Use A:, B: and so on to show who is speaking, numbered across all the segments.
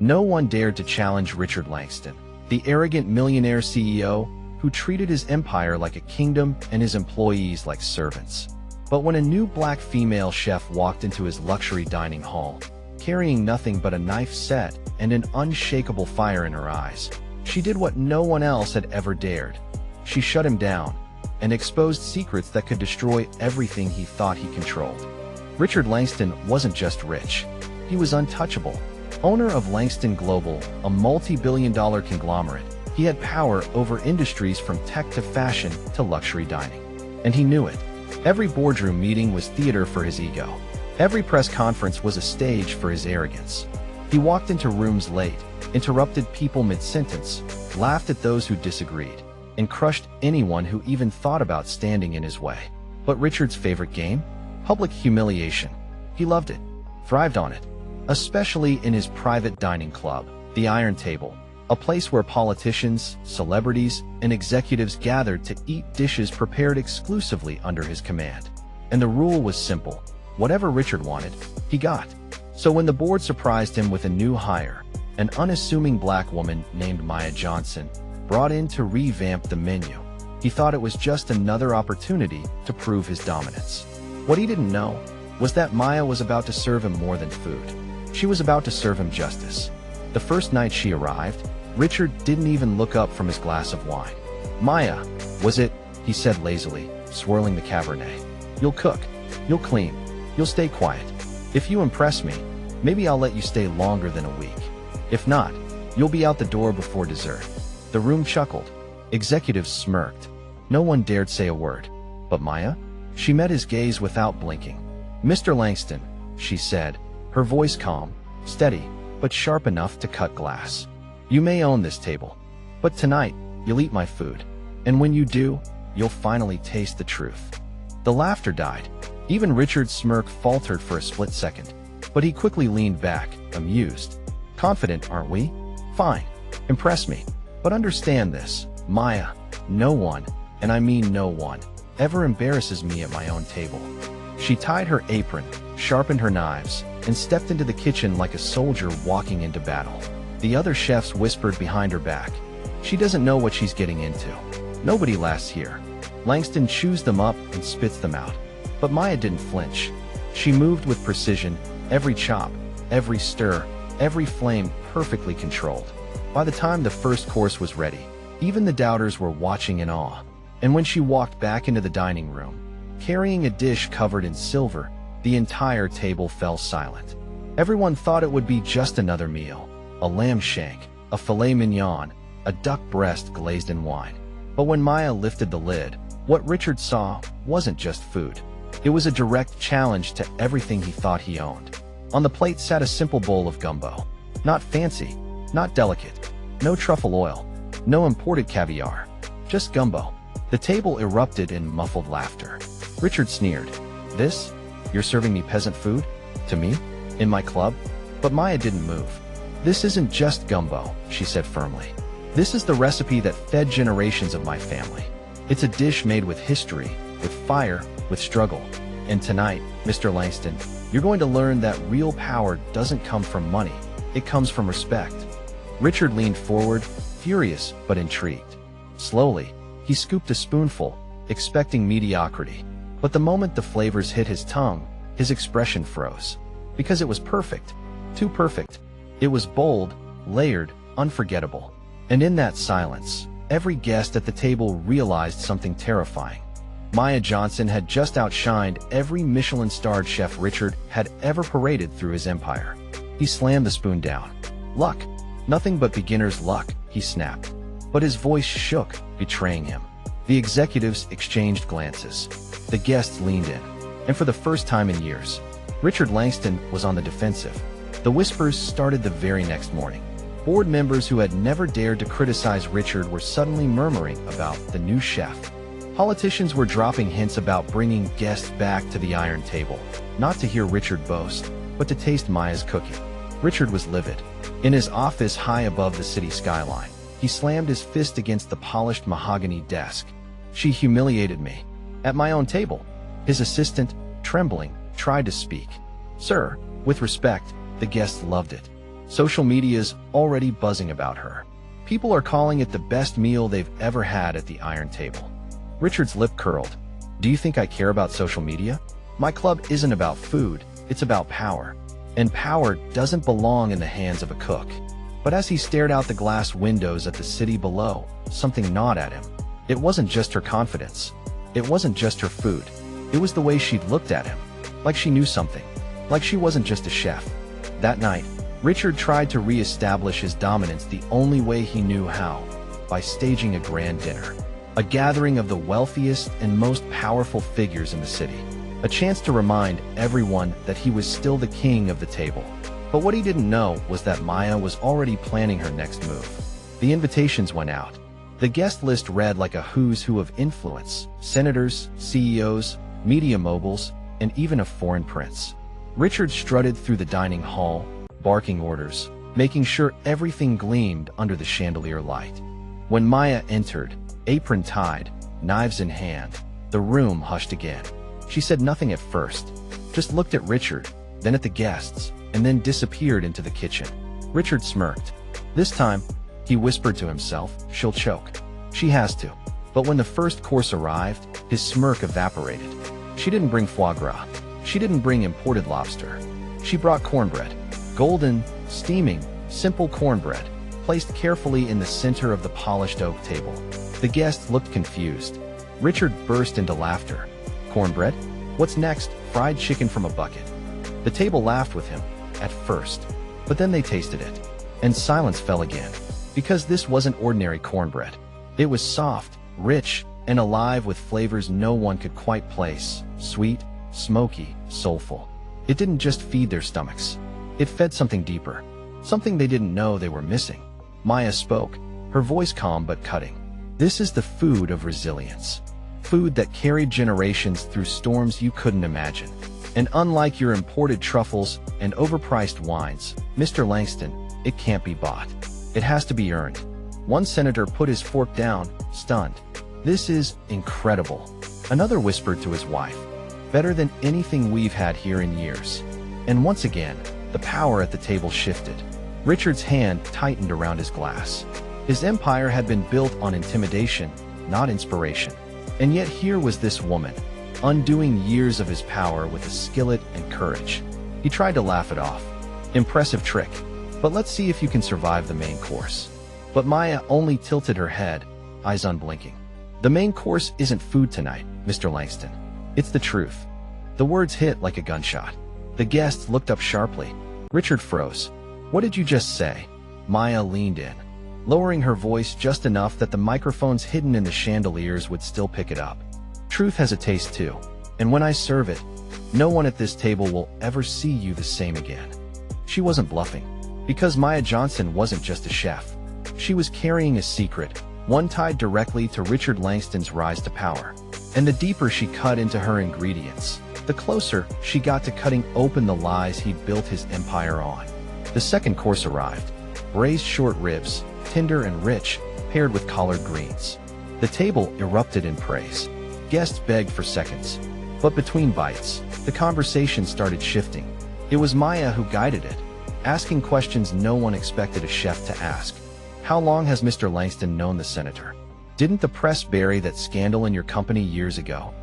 A: No one dared to challenge Richard Langston, the arrogant millionaire CEO who treated his empire like a kingdom and his employees like servants. But when a new black female chef walked into his luxury dining hall, carrying nothing but a knife set and an unshakable fire in her eyes, she did what no one else had ever dared. She shut him down and exposed secrets that could destroy everything he thought he controlled. Richard Langston wasn't just rich. He was untouchable. Owner of Langston Global, a multi-billion-dollar conglomerate, he had power over industries from tech to fashion to luxury dining. And he knew it. Every boardroom meeting was theater for his ego. Every press conference was a stage for his arrogance. He walked into rooms late, interrupted people mid-sentence, laughed at those who disagreed, and crushed anyone who even thought about standing in his way. But Richard's favorite game? Public humiliation. He loved it, thrived on it, especially in his private dining club, the Iron Table, a place where politicians, celebrities, and executives gathered to eat dishes prepared exclusively under his command. And the rule was simple. Whatever Richard wanted, he got. So when the board surprised him with a new hire, an unassuming black woman named Maya Johnson, brought in to revamp the menu, he thought it was just another opportunity to prove his dominance. What he didn't know was that Maya was about to serve him more than food. She was about to serve him justice. The first night she arrived, Richard didn't even look up from his glass of wine. "Maya, was it?" he said lazily, swirling the Cabernet. "You'll cook. You'll clean. You'll stay quiet. If you impress me, maybe I'll let you stay longer than a week. If not, you'll be out the door before dessert." The room chuckled. Executives smirked. No one dared say a word. But Maya? She met his gaze without blinking. "Mr. Langston," she said, her voice calm, steady, but sharp enough to cut glass. "You may own this table, but tonight, you'll eat my food. And when you do, you'll finally taste the truth." The laughter died. Even Richard's smirk faltered for a split second, but he quickly leaned back, amused. "Confident, aren't we? Fine. Impress me. But understand this, Maya, no one, and I mean no one, ever embarrasses me at my own table." She tied her apron, sharpened her knives, and stepped into the kitchen like a soldier walking into battle. The other chefs whispered behind her back, "She doesn't know what she's getting into. Nobody lasts here." Langston chews them up and spits them out. But Maya didn't flinch. She moved with precision, every chop, every stir, every flame perfectly controlled. By the time the first course was ready, even the doubters were watching in awe. And when she walked back into the dining room, carrying a dish covered in silver, the entire table fell silent. Everyone thought it would be just another meal, a lamb shank, a filet mignon, a duck breast glazed in wine. But when Maya lifted the lid, what Richard saw wasn't just food. It was a direct challenge to everything he thought he owned. On the plate sat a simple bowl of gumbo. Not fancy, not delicate, no truffle oil, no imported caviar, just gumbo. The table erupted in muffled laughter. Richard sneered. "This? You're serving me peasant food? To me? In my club?" But Maya didn't move. "This isn't just gumbo," she said firmly. "This is the recipe that fed generations of my family. It's a dish made with history, with fire, with struggle. And tonight, Mr. Langston, you're going to learn that real power doesn't come from money. It comes from respect." Richard leaned forward, furious but intrigued. Slowly, he scooped a spoonful, expecting mediocrity. But the moment the flavors hit his tongue, his expression froze. Because it was perfect. Too perfect. It was bold, layered, unforgettable. And in that silence, every guest at the table realized something terrifying. Maya Johnson had just outshined every Michelin-starred chef Richard had ever paraded through his empire. He slammed the spoon down. "Luck. Nothing but beginner's luck," he snapped. But his voice shook, betraying him. The executives exchanged glances. The guests leaned in. And for the first time in years, Richard Langston was on the defensive. The whispers started the very next morning. Board members who had never dared to criticize Richard were suddenly murmuring about the new chef. Politicians were dropping hints about bringing guests back to the Iron Table, not to hear Richard boast, but to taste Maya's cooking. Richard was livid. In his office high above the city skyline, he slammed his fist against the polished mahogany desk. "She humiliated me. At my own table." His assistant, trembling, tried to speak. "Sir, with respect." The guests loved it. Social media's already buzzing about her. People are calling it the best meal they've ever had at the Iron Table. Richard's lip curled. Do you think I care about social media? My club isn't about food, it's about power. And power doesn't belong in the hands of a cook. But as he stared out the glass windows at the city below, something gnawed at him. It wasn't just her confidence. It wasn't just her food. It was the way she'd looked at him. Like she knew something. Like she wasn't just a chef. That night, Richard tried to re-establish his dominance the only way he knew how, by staging a grand dinner. A gathering of the wealthiest and most powerful figures in the city. A chance to remind everyone that he was still the king of the table. But what he didn't know was that Maya was already planning her next move. The invitations went out. The guest list read like a who's who of influence: senators, CEOs, media moguls, and even a foreign prince. Richard strutted through the dining hall, barking orders, making sure everything gleamed under the chandelier light. When Maya entered, apron tied, knives in hand, the room hushed again. She said nothing at first, just looked at Richard, then at the guests, and then disappeared into the kitchen. Richard smirked. This time, he whispered to himself, she'll choke. She has to. But when the first course arrived, his smirk evaporated. She didn't bring foie gras. She didn't bring imported lobster. She brought cornbread. Golden, steaming, simple cornbread, placed carefully in the center of the polished oak table. The guests looked confused. Richard burst into laughter. Cornbread? What's next? Fried chicken from a bucket. The table laughed with him, at first, but then they tasted it. And silence fell again, because this wasn't ordinary cornbread. It was soft, rich, and alive with flavors no one could quite place. Sweet, smoky, soulful. It didn't just feed their stomachs. It fed something deeper, something they didn't know they were missing. Maya spoke, her voice calm but cutting. This is the food of resilience. Food that carried generations through storms you couldn't imagine. And unlike your imported truffles and overpriced wines, Mr. Langston, it can't be bought. It has to be earned. One senator put his fork down, stunned. This is incredible. Another whispered to his wife. Better than anything we've had here in years. And once again, the power at the table shifted. Richard's hand tightened around his glass. His empire had been built on intimidation, not inspiration. And yet here was this woman, undoing years of his power with a skillet and courage. He tried to laugh it off. Impressive trick, but let's see if you can survive the main course. But Maya only tilted her head, eyes unblinking. The main course isn't food tonight, Mr. Langston. It's the truth. The words hit like a gunshot. The guests looked up sharply. Richard froze. What did you just say? Maya leaned in, lowering her voice just enough that the microphones hidden in the chandeliers would still pick it up. Truth has a taste too, and when I serve it, no one at this table will ever see you the same again. She wasn't bluffing, because Maya Johnson wasn't just a chef. She was carrying a secret, one tied directly to Richard Langston's rise to power. And the deeper she cut into her ingredients, the closer she got to cutting open the lies he'd built his empire on. The second course arrived. Braised short ribs, tender and rich, paired with collard greens. The table erupted in praise. Guests begged for seconds. But between bites, the conversation started shifting. It was Maya who guided it, asking questions no one expected a chef to ask. How long has Mr. Langston known the senator? Didn't the press bury that scandal in your company years ago?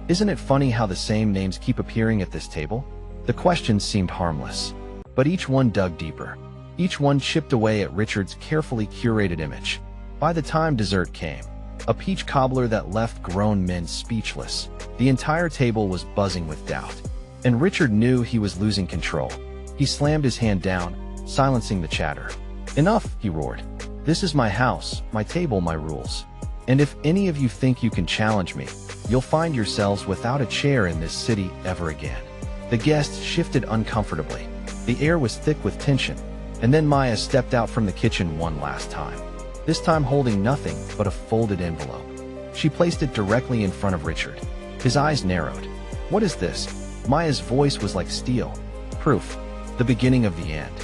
A: Isn't it funny how the same names keep appearing at this table? The questions seemed harmless, but each one dug deeper. Each one chipped away at Richard's carefully curated image. By the time dessert came, a peach cobbler that left grown men speechless, the entire table was buzzing with doubt. And Richard knew he was losing control. He slammed his hand down, silencing the chatter. Enough, he roared. This is my house, my table, my rules. And if any of you think you can challenge me, you'll find yourselves without a chair in this city ever again. The guests shifted uncomfortably. The air was thick with tension. And then Maya stepped out from the kitchen one last time. This time holding nothing but a folded envelope. She placed it directly in front of Richard. His eyes narrowed. What is this? Maya's voice was like steel. Proof. The beginning of the end.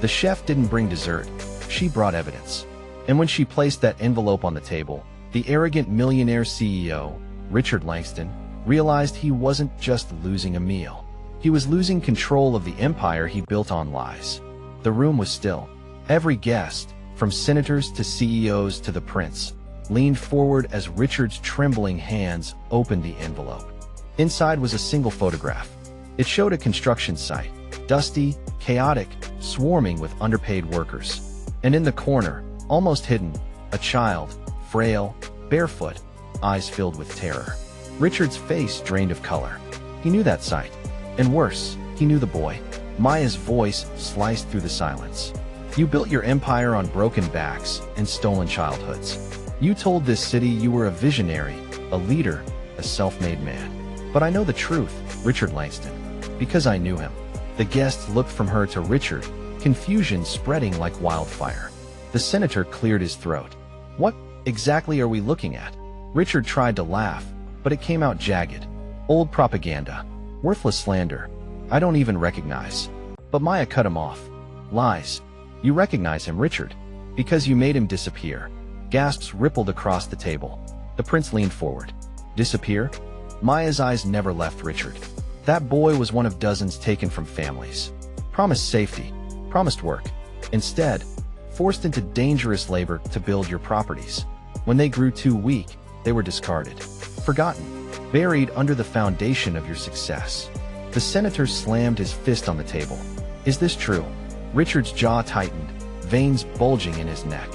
A: The chef didn't bring dessert. She brought evidence. And when she placed that envelope on the table, the arrogant millionaire CEO, Richard Langston, realized he wasn't just losing a meal. He was losing control of the empire he built on lies. The room was still. Every guest, from senators to CEOs to the prince, leaned forward as Richard's trembling hands opened the envelope. Inside was a single photograph. It showed a construction site, dusty, chaotic, swarming with underpaid workers. And in the corner, almost hidden, a child, frail, barefoot, eyes filled with terror. Richard's face drained of color. He knew that sight. And worse, he knew the boy. Maya's voice sliced through the silence. You built your empire on broken backs and stolen childhoods. You told this city you were a visionary, a leader, a self-made man. But I know the truth, Richard Langston, because I knew him. The guests looked from her to Richard, confusion spreading like wildfire. The senator cleared his throat. What exactly are we looking at? Richard tried to laugh, but it came out jagged. Old propaganda. Worthless slander. I don't even recognize. But Maya cut him off. Lies. You recognize him, Richard, because you made him disappear. Gasps rippled across the table. The prince leaned forward. Disappear? Maya's eyes never left Richard. That boy was one of dozens taken from families. Promised safety, promised work. Instead, forced into dangerous labor to build your properties. When they grew too weak, they were discarded. Forgotten, buried under the foundation of your success. The senator slammed his fist on the table. Is this true? Richard's jaw tightened, veins bulging in his neck.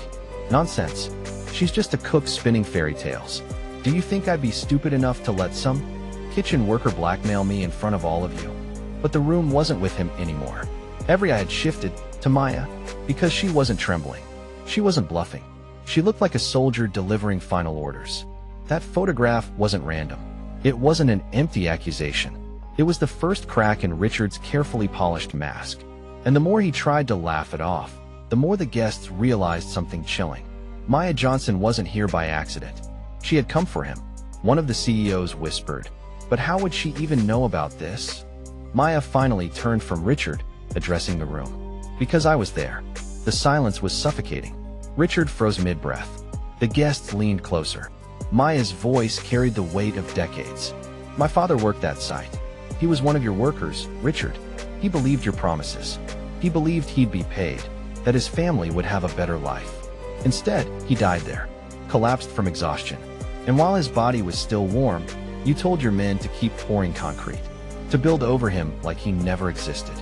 A: Nonsense. She's just a cook spinning fairy tales. Do you think I'd be stupid enough to let some kitchen worker blackmail me in front of all of you? But the room wasn't with him anymore. Every eye had shifted to Maya, because she wasn't trembling. She wasn't bluffing. She looked like a soldier delivering final orders. That photograph wasn't random. It wasn't an empty accusation. It was the first crack in Richard's carefully polished mask. And the more he tried to laugh it off, the more the guests realized something chilling. Maya Johnson wasn't here by accident. She had come for him, one of the CEOs whispered. But how would she even know about this? Maya finally turned from Richard, addressing the room. Because I was there. The silence was suffocating. Richard froze mid-breath. The guests leaned closer. Maya's voice carried the weight of decades. My father worked that site. He was one of your workers, Richard. He believed your promises. He believed he'd be paid, that his family would have a better life. Instead, he died there, collapsed from exhaustion. And while his body was still warm, you told your men to keep pouring concrete, to build over him like he never existed.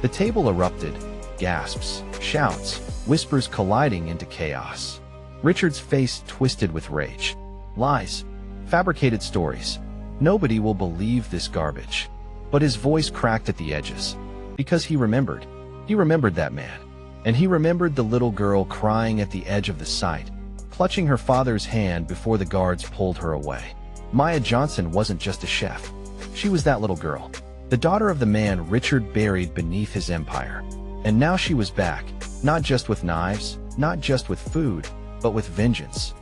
A: The table erupted, gasps, shouts, whispers colliding into chaos. Richard's face twisted with rage. Lies. Fabricated stories. Nobody will believe this garbage. But his voice cracked at the edges. Because he remembered. He remembered that man. And he remembered the little girl crying at the edge of the site, clutching her father's hand before the guards pulled her away. Maya Johnson wasn't just a chef. She was that little girl, the daughter of the man Richard buried beneath his empire. And now she was back, not just with knives, not just with food, but with vengeance.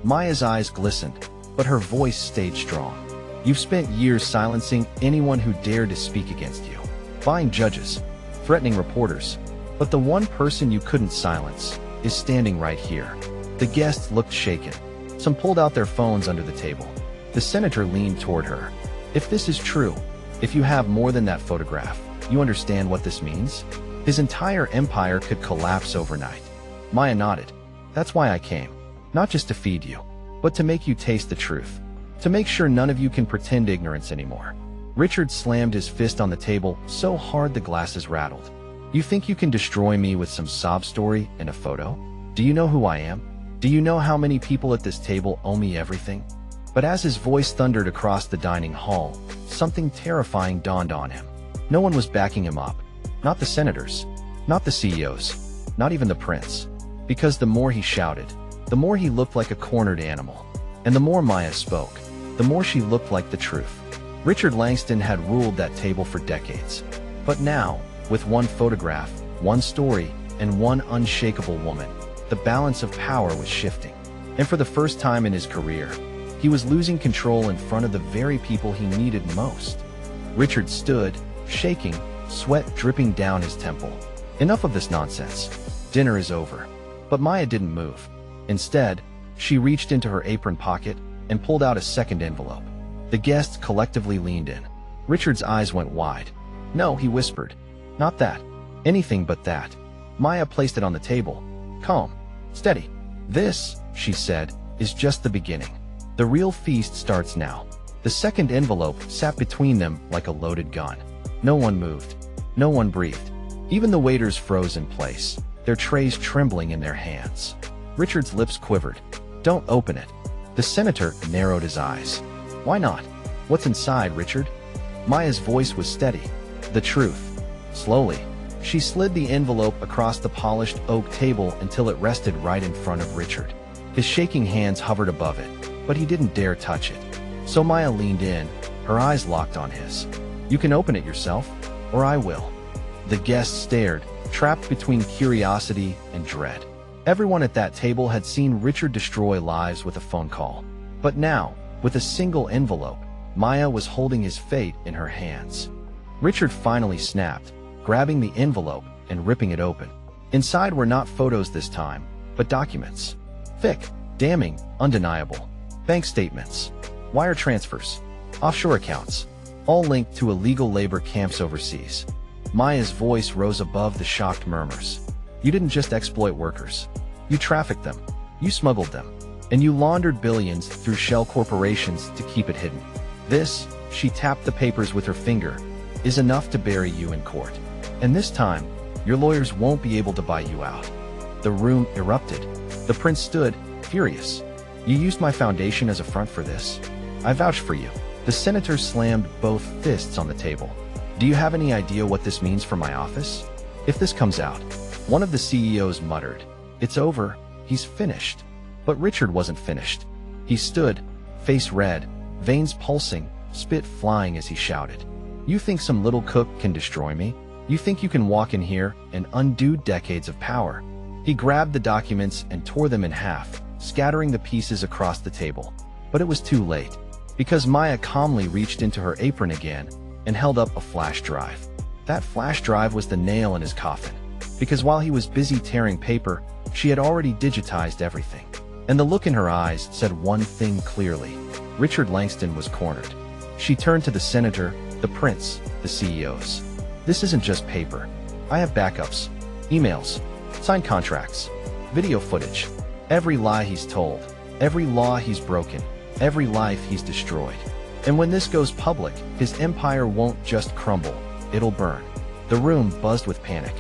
A: Maya's eyes glistened, but her voice stayed strong. You've spent years silencing anyone who dared to speak against you, buying judges, threatening reporters. But the one person you couldn't silence is standing right here. The guests looked shaken. Some pulled out their phones under the table. The senator leaned toward her. If this is true, if you have more than that photograph, you understand what this means? His entire empire could collapse overnight. Maya nodded. That's why I came. Not just to feed you, but to make you taste the truth. To make sure none of you can pretend ignorance anymore. Richard slammed his fist on the table so hard the glasses rattled. You think you can destroy me with some sob story and a photo? Do you know who I am? Do you know how many people at this table owe me everything? But as his voice thundered across the dining hall, something terrifying dawned on him. No one was backing him up. Not the senators, not the CEOs, not even the prince. Because the more he shouted, the more he looked like a cornered animal. And the more Maya spoke, the more she looked like the truth. Richard Langston had ruled that table for decades. But now, with one photograph, one story, and one unshakable woman, the balance of power was shifting. And for the first time in his career, he was losing control in front of the very people he needed most. Richard stood, shaking, sweat dripping down his temple. Enough of this nonsense. Dinner is over. But Maya didn't move. Instead, she reached into her apron pocket and pulled out a second envelope. The guests collectively leaned in. Richard's eyes went wide. No, he whispered. Not that. Anything but that. Maya placed it on the table. Calm. Steady. This, she said, is just the beginning. The real feast starts now. The second envelope sat between them like a loaded gun. No one moved. No one breathed. Even the waiters froze in place, their trays trembling in their hands. Richard's lips quivered. Don't open it. The senator narrowed his eyes. Why not? What's inside, Richard? Maya's voice was steady. The truth. Slowly, she slid the envelope across the polished oak table until it rested right in front of Richard. His shaking hands hovered above it, but he didn't dare touch it. So Maya leaned in, her eyes locked on his. You can open it yourself, or I will. The guests stared, trapped between curiosity and dread. Everyone at that table had seen Richard destroy lives with a phone call. But now, with a single envelope, Maya was holding his fate in her hands. Richard finally snapped, grabbing the envelope and ripping it open. Inside were not photos this time, but documents. Thick, damning, undeniable. Bank statements, wire transfers, offshore accounts, all linked to illegal labor camps overseas. Maya's voice rose above the shocked murmurs. You didn't just exploit workers. You trafficked them, you smuggled them, and you laundered billions through shell corporations to keep it hidden. This, she tapped the papers with her finger, is enough to bury you in court. And this time, your lawyers won't be able to buy you out. The room erupted. The prince stood, furious. You used my foundation as a front for this? I vouch for you. The senator slammed both fists on the table. Do you have any idea what this means for my office? If this comes out, one of the CEOs muttered, it's over, he's finished. But Richard wasn't finished. He stood, face red, veins pulsing, spit flying as he shouted. You think some little cook can destroy me? You think you can walk in here and undo decades of power? He grabbed the documents and tore them in half, scattering the pieces across the table. But it was too late, because Maya calmly reached into her apron again and held up a flash drive. That flash drive was the nail in his coffin, because while he was busy tearing paper, she had already digitized everything. And the look in her eyes said one thing clearly. Richard Langston was cornered. She turned to the senator, the prince, the CEOs. This isn't just paper. I have backups, emails, signed contracts, video footage, every lie he's told, every law he's broken, every life he's destroyed. And when this goes public, his empire won't just crumble, it'll burn. The room buzzed with panic.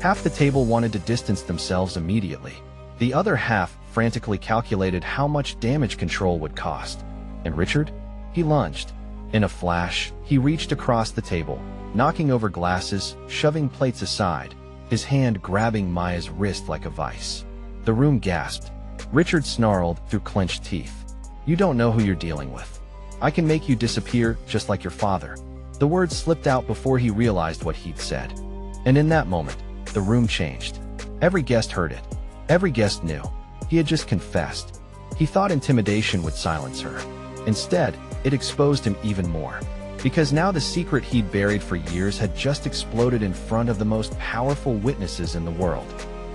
A: Half the table wanted to distance themselves immediately. The other half frantically calculated how much damage control would cost. And Richard? He lunged. In a flash, he reached across the table, knocking over glasses, shoving plates aside, his hand grabbing Maya's wrist like a vice. The room gasped. Richard snarled through clenched teeth. You don't know who you're dealing with. I can make you disappear just like your father. The words slipped out before he realized what he'd said. And in that moment, the room changed. Every guest heard it. Every guest knew. He had just confessed. He thought intimidation would silence her. Instead, it exposed him even more. Because now the secret he'd buried for years had just exploded in front of the most powerful witnesses in the world.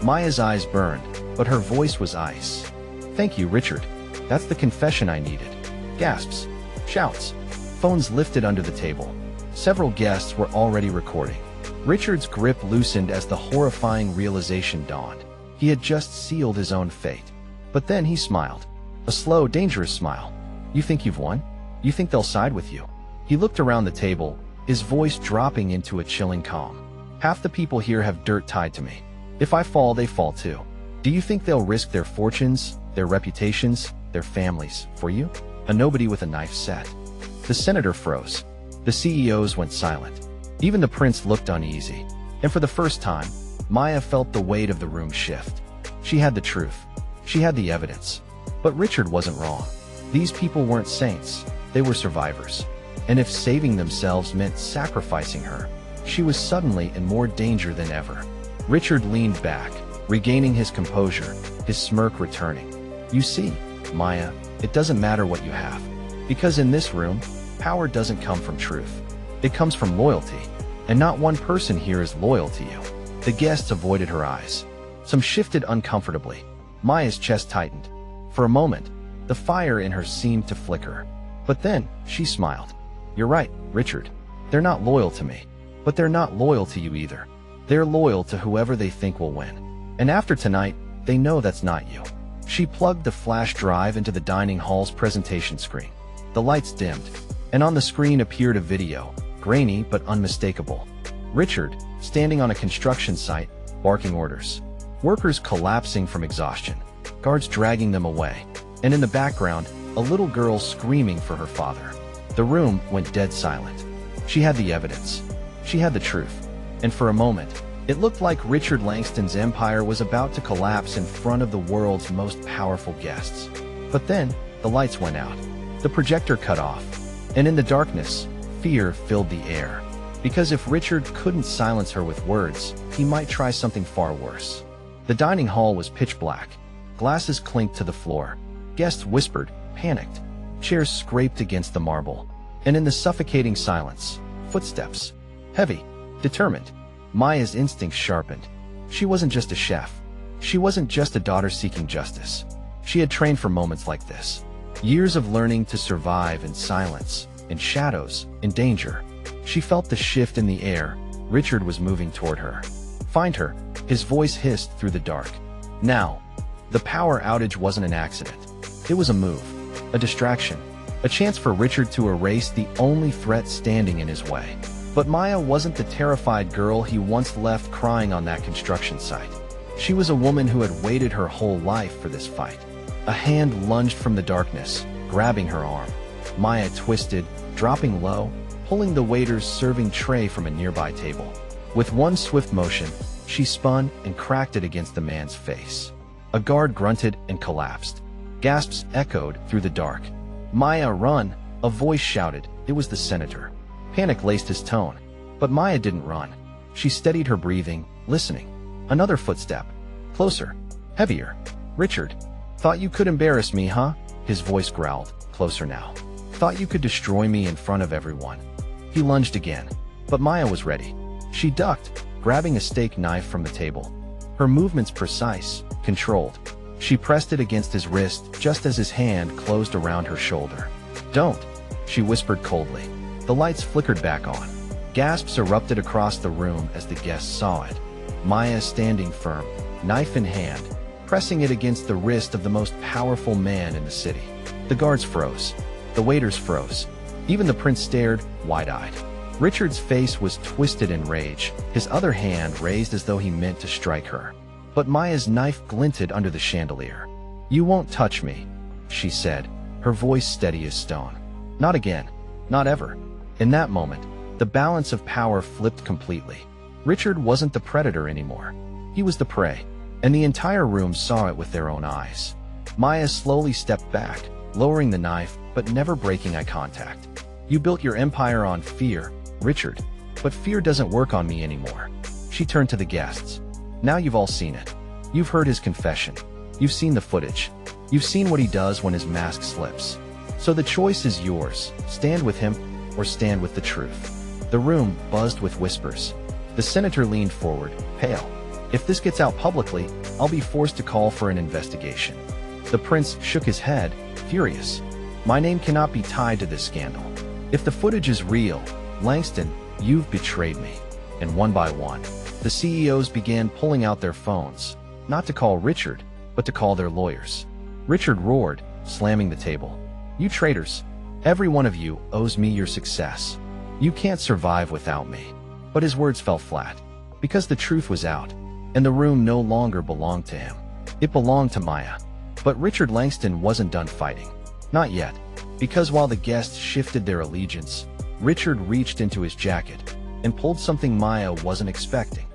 A: Maya's eyes burned, but her voice was ice. Thank you, Richard. That's the confession I needed. Gasps. Shouts. Phones lifted under the table. Several guests were already recording. Richard's grip loosened as the horrifying realization dawned. He had just sealed his own fate. But then he smiled. A slow, dangerous smile. You think you've won? You think they'll side with you? He looked around the table, his voice dropping into a chilling calm. Half the people here have dirt tied to me. If I fall, they fall too. Do you think they'll risk their fortunes, their reputations, their families, for you? A nobody with a knife set. The senator froze. The CEOs went silent. Even the prince looked uneasy. And for the first time, Maya felt the weight of the room shift. She had the truth. She had the evidence. But Richard wasn't wrong. These people weren't saints. They were survivors. And if saving themselves meant sacrificing her, she was suddenly in more danger than ever. Richard leaned back, regaining his composure, his smirk returning. You see, Maya, it doesn't matter what you have. Because in this room, power doesn't come from truth. It comes from loyalty. And not one person here is loyal to you. The guests avoided her eyes. Some shifted uncomfortably. Maya's chest tightened. For a moment, the fire in her seemed to flicker. But then, she smiled. You're right, Richard. They're not loyal to me. But they're not loyal to you either. They're loyal to whoever they think will win. And after tonight, they know that's not you. She plugged the flash drive into the dining hall's presentation screen. The lights dimmed, and on the screen appeared a video, grainy but unmistakable. Richard, standing on a construction site, barking orders. Workers collapsing from exhaustion, guards dragging them away, and in the background, a little girl screaming for her father. The room went dead silent. She had the evidence. She had the truth. And for a moment, it looked like Richard Langston's empire was about to collapse in front of the world's most powerful guests. But then, the lights went out. The projector cut off. And in the darkness, fear filled the air. Because if Richard couldn't silence her with words, he might try something far worse. The dining hall was pitch black. Glasses clinked to the floor. Guests whispered, panicked. Chairs scraped against the marble. And in the suffocating silence, footsteps. Heavy, determined. Maya's instincts sharpened. She wasn't just a chef. She wasn't just a daughter seeking justice. She had trained for moments like this. Years of learning to survive in silence, in shadows, in danger. She felt the shift in the air. Richard was moving toward her. Find her, his voice hissed through the dark. Now, the power outage wasn't an accident. It was a move, a distraction, a chance for Richard to erase the only threat standing in his way. But Maya wasn't the terrified girl he once left crying on that construction site. She was a woman who had waited her whole life for this fight. A hand lunged from the darkness, grabbing her arm. Maya twisted, dropping low, pulling the waiter's serving tray from a nearby table. With one swift motion, she spun and cracked it against the man's face. A guard grunted and collapsed. Gasps echoed through the dark. "Maya, run!" A voice shouted. It was the senator. Panic laced his tone. But Maya didn't run. She steadied her breathing, listening. Another footstep. Closer. Heavier. "Richard, thought you could embarrass me, huh?" His voice growled. Closer now. "Thought you could destroy me in front of everyone." He lunged again. But Maya was ready. She ducked, grabbing a steak knife from the table. Her movements precise, controlled. She pressed it against his wrist just as his hand closed around her shoulder. "Don't," she whispered coldly. The lights flickered back on. Gasps erupted across the room as the guests saw it. Maya standing firm, knife in hand, pressing it against the wrist of the most powerful man in the city. The guards froze. The waiters froze. Even the prince stared, wide-eyed. Richard's face was twisted in rage, his other hand raised as though he meant to strike her. But Maya's knife glinted under the chandelier. "You won't touch me," she said, her voice steady as stone. "Not again. Not ever." In that moment, the balance of power flipped completely. Richard wasn't the predator anymore. He was the prey, and the entire room saw it with their own eyes. Maya slowly stepped back, lowering the knife, but never breaking eye contact. "You built your empire on fear, Richard, but fear doesn't work on me anymore." She turned to the guests. "Now you've all seen it. You've heard his confession. You've seen the footage. You've seen what he does when his mask slips. So the choice is yours. Stand with him or stand with the truth." The room buzzed with whispers. The senator leaned forward, pale. "If this gets out publicly, I'll be forced to call for an investigation." The prince shook his head, furious. "My name cannot be tied to this scandal. If the footage is real, Langston, you've betrayed me." And one by one, the CEOs began pulling out their phones, not to call Richard, but to call their lawyers. Richard roared, slamming the table. "You traitors! Every one of you owes me your success. You can't survive without me." But his words fell flat, because the truth was out, and the room no longer belonged to him. It belonged to Maya. But Richard Langston wasn't done fighting. Not yet, because while the guests shifted their allegiance, Richard reached into his jacket and pulled something Maya wasn't expecting.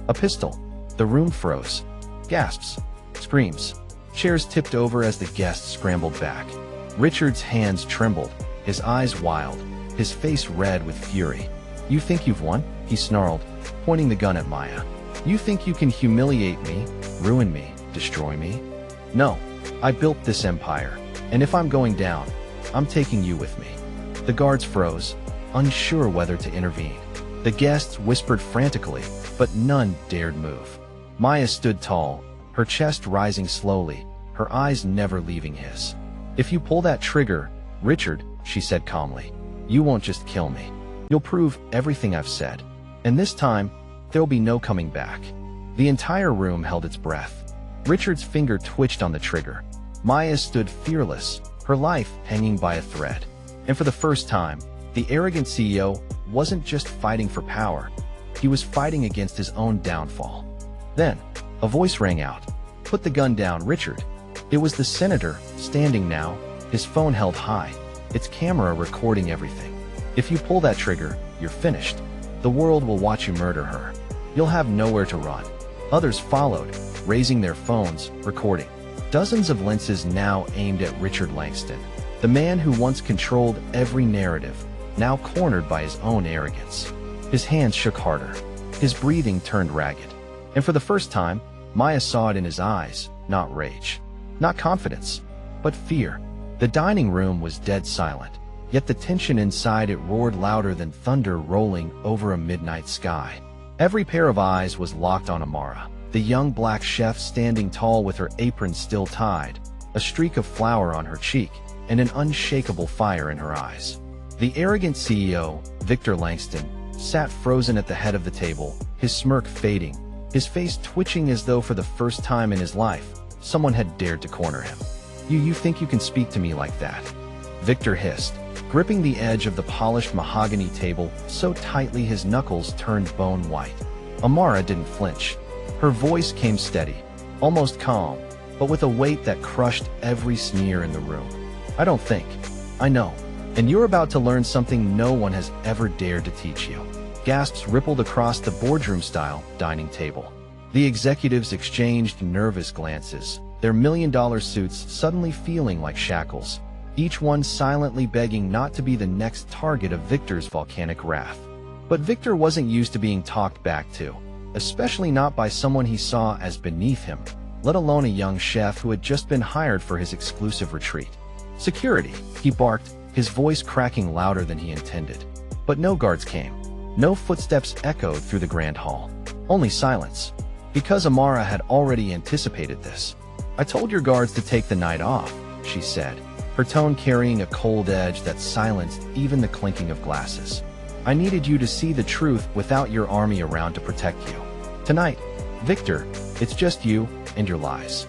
A: A pistol. The room froze. Gasps. Screams. Chairs tipped over as the guests scrambled back. Richard's hands trembled, his eyes wild, his face red with fury. "You think you've won?" he snarled, pointing the gun at Maya. "You think you can humiliate me, ruin me, destroy me? No, I built this empire, and if I'm going down, I'm taking you with me." The guards froze, unsure whether to intervene. The guests whispered frantically, but none dared move. Maya stood tall, her chest rising slowly, her eyes never leaving his. "If you pull that trigger, Richard," she said calmly, "you won't just kill me. You'll prove everything I've said. And this time, there'll be no coming back. The entire room held its breath. Richard's finger twitched on the trigger. Maya stood fearless, her life hanging by a thread. And for the first time, the arrogant CEO wasn't just fighting for power. He was fighting against his own downfall. Then, a voice rang out. "Put the gun down, Richard." It was the senator, standing now, his phone held high, its camera recording everything. "If you pull that trigger, you're finished. The world will watch you murder her. You'll have nowhere to run." Others followed, raising their phones, recording. Dozens of lenses now aimed at Richard Langston, the man who once controlled every narrative, now cornered by his own arrogance. His hands shook harder. His breathing turned ragged. And for the first time, Maya saw it in his eyes, not rage, not confidence, but fear. The dining room was dead silent, yet the tension inside it roared louder than thunder rolling over a midnight sky. Every pair of eyes was locked on Amara, the young black chef standing tall with her apron still tied, a streak of flour on her cheek, and an unshakable fire in her eyes. The arrogant CEO, Victor Langston, sat frozen at the head of the table, his smirk fading, his face twitching as though for the first time in his life, someone had dared to corner him. You think you can speak to me like that?" Victor hissed, gripping the edge of the polished mahogany table so tightly his knuckles turned bone white. Amara didn't flinch. Her voice came steady, almost calm, but with a weight that crushed every sneer in the room. "I don't think. I know. And you're about to learn something no one has ever dared to teach you." Gasps rippled across the boardroom-style dining table. The executives exchanged nervous glances, their million-dollar suits suddenly feeling like shackles, each one silently begging not to be the next target of Victor's volcanic wrath. But Victor wasn't used to being talked back to, especially not by someone he saw as beneath him, let alone a young chef who had just been hired for his exclusive retreat. "Security," he barked, his voice cracking louder than he intended. But no guards came. No footsteps echoed through the grand hall. Only silence. Because Amara had already anticipated this. "I told your guards to take the night off," she said, her tone carrying a cold edge that silenced even the clinking of glasses. "I needed you to see the truth without your army around to protect you. Tonight, Victor, it's just you and your lies."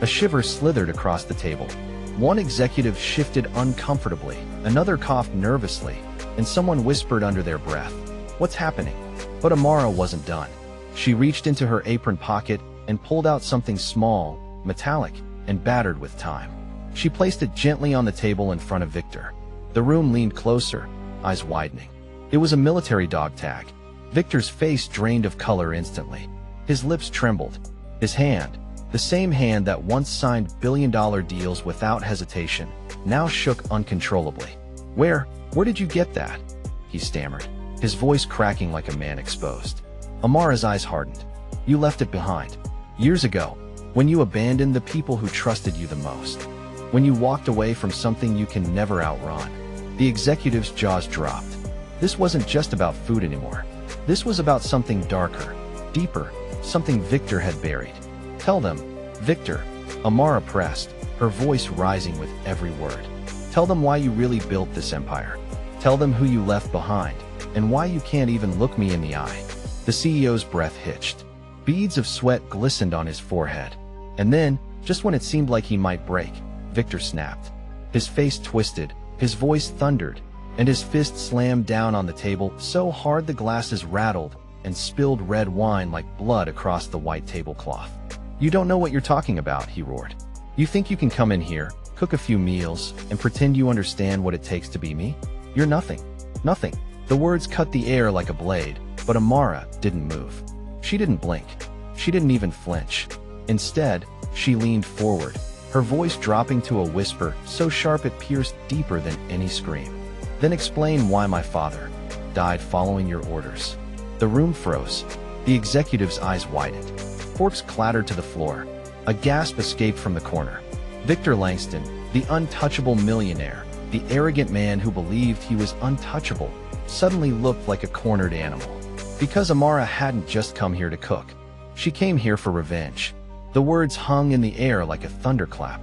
A: A shiver slithered across the table. One executive shifted uncomfortably, another coughed nervously, and someone whispered under their breath, "What's happening?" But Amara wasn't done. She reached into her apron pocket and pulled out something small, metallic, and battered with time. She placed it gently on the table in front of Victor. The room leaned closer, eyes widening. It was a military dog tag. Victor's face drained of color instantly. His lips trembled. His hand, the same hand that once signed billion-dollar deals without hesitation, now shook uncontrollably. Where did you get that?" he stammered, his voice cracking like a man exposed. Amara's eyes hardened. "You left it behind. Years ago, when you abandoned the people who trusted you the most. When you walked away from something you can never outrun." The executive's jaws dropped. This wasn't just about food anymore. This was about something darker, deeper, something Victor had buried. "Tell them, Victor," Amara pressed, her voice rising with every word. "Tell them why you really built this empire. Tell them who you left behind, and why you can't even look me in the eye." The CEO's breath hitched. Beads of sweat glistened on his forehead. And then, just when it seemed like he might break, Victor snapped. His face twisted, his voice thundered, and his fist slammed down on the table so hard the glasses rattled and spilled red wine like blood across the white tablecloth. "You don't know what you're talking about," he roared. "You think you can come in here, cook a few meals, and pretend you understand what it takes to be me? You're nothing. Nothing." The words cut the air like a blade, but Amara didn't move. She didn't blink. She didn't even flinch. Instead, she leaned forward, her voice dropping to a whisper so sharp it pierced deeper than any scream. "Then explain why my father died following your orders." The room froze. The executive's eyes widened. Forks clattered to the floor. A gasp escaped from the corner. Victor Langston, the untouchable millionaire, the arrogant man who believed he was untouchable, suddenly looked like a cornered animal. Because Amara hadn't just come here to cook. She came here for revenge. The words hung in the air like a thunderclap.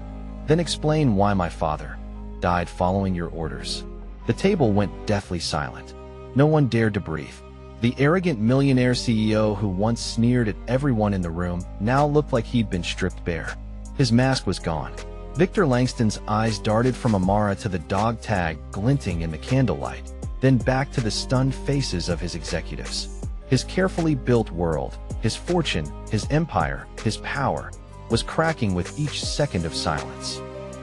A: "Then explain why my father died following your orders." The table went deathly silent. No one dared to breathe. The arrogant millionaire CEO who once sneered at everyone in the room now looked like he'd been stripped bare. His mask was gone. Victor Langston's eyes darted from Amara to the dog tag glinting in the candlelight, then back to the stunned faces of his executives. His carefully built world, his fortune, his empire, his power, was cracking with each second of silence.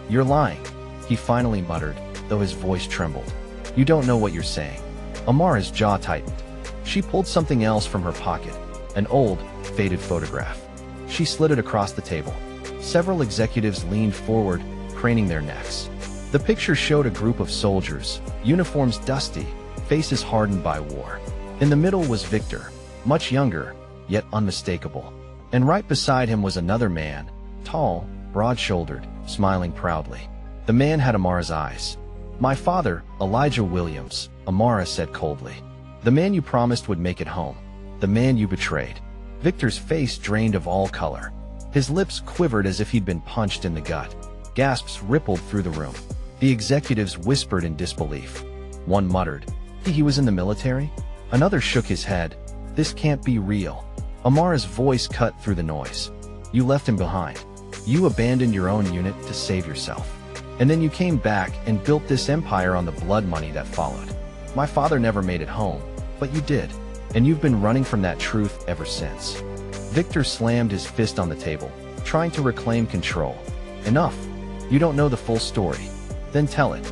A: "You're lying," he finally muttered, though his voice trembled. "You don't know what you're saying." Amara's jaw tightened. She pulled something else from her pocket, an old, faded photograph. She slid it across the table. Several executives leaned forward, craning their necks. The picture showed a group of soldiers, uniforms dusty, faces hardened by war. In the middle was Victor, much younger, yet unmistakable. And right beside him was another man, tall, broad-shouldered, smiling proudly. The man had Amara's eyes. "My father, Elijah Williams," Amara said coldly. "The man you promised would make it home. The man you betrayed." Victor's face drained of all color. His lips quivered as if he'd been punched in the gut. Gasps rippled through the room. The executives whispered in disbelief. One muttered, He was in the military?" Another shook his head. "This can't be real." Amara's voice cut through the noise. "You left him behind. You abandoned your own unit to save yourself. And then you came back and built this empire on the blood money that followed. My father never made it home, but you did. And you've been running from that truth ever since." Victor slammed his fist on the table, trying to reclaim control. "Enough. You don't know the full story. Then tell it."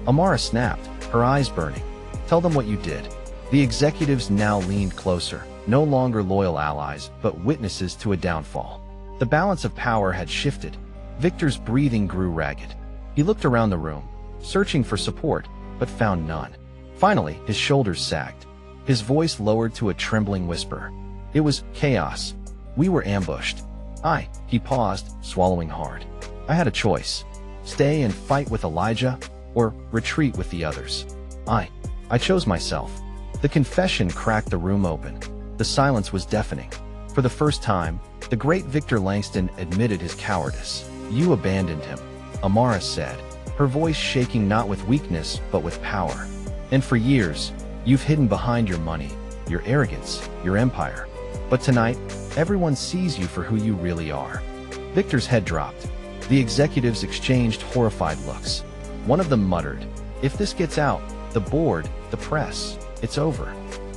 A: Amara snapped, her eyes burning. "Tell them what you did." The executives now leaned closer, no longer loyal allies, but witnesses to a downfall. The balance of power had shifted. Victor's breathing grew ragged. He looked around the room, searching for support, but found none. Finally, his shoulders sagged. His voice lowered to a trembling whisper. "It was chaos. We were ambushed. He paused, swallowing hard. "I had a choice. Stay and fight with Elijah, or retreat with the others. I chose myself." The confession cracked the room open. The silence was deafening. For the first time, the great Victor Langston admitted his cowardice. "You abandoned him," Amara said, her voice shaking not with weakness but with power. "And for years, you've hidden behind your money, your arrogance, your empire. But tonight, everyone sees you for who you really are." Victor's head dropped. The executives exchanged horrified looks. One of them muttered, "If this gets out, the board, the press, it's over."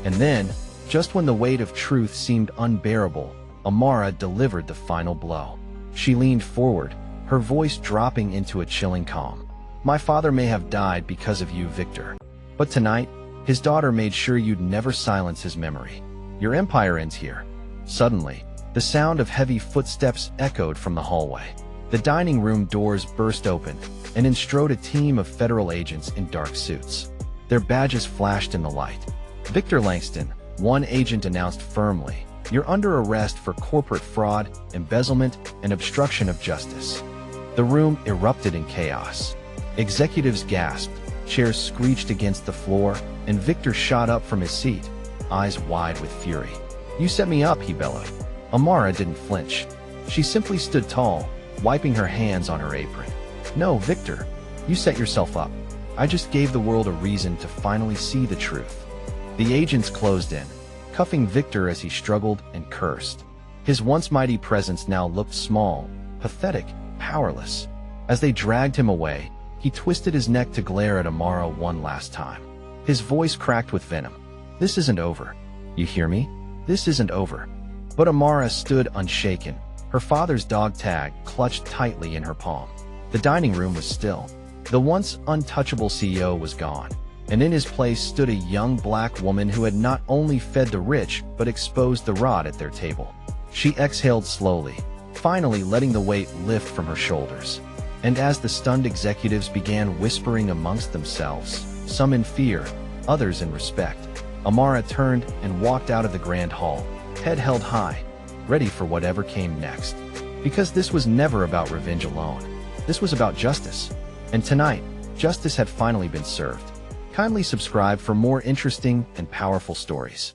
A: And then, just when the weight of truth seemed unbearable, Amara delivered the final blow. She leaned forward, her voice dropping into a chilling calm. "My father may have died because of you, Victor. But tonight, his daughter made sure you'd never silence his memory. Your empire ends here." Suddenly, the sound of heavy footsteps echoed from the hallway. The dining room doors burst open, and in strode a team of federal agents in dark suits. Their badges flashed in the light. "Victor Langston," one agent announced firmly, "you're under arrest for corporate fraud, embezzlement, and obstruction of justice." The room erupted in chaos. Executives gasped, chairs screeched against the floor, and Victor shot up from his seat, eyes wide with fury. "You set me up," he bellowed. Amara didn't flinch. She simply stood tall, wiping her hands on her apron. "No, Victor, you set yourself up. I just gave the world a reason to finally see the truth." The agents closed in, cuffing Victor as he struggled and cursed. His once mighty presence now looked small, pathetic, powerless. As they dragged him away, he twisted his neck to glare at Amara one last time. His voice cracked with venom. "This isn't over. You hear me? This isn't over." But Amara stood unshaken, her father's dog tag clutched tightly in her palm. The dining room was still. The once untouchable CEO was gone, and in his place stood a young black woman who had not only fed the rich but exposed the rot at their table. She exhaled slowly, finally letting the weight lift from her shoulders. And as the stunned executives began whispering amongst themselves, some in fear, others in respect, Amara turned and walked out of the grand hall, head held high, ready for whatever came next. Because this was never about revenge alone. This was about justice. And tonight, justice had finally been served. Kindly subscribe for more interesting and powerful stories.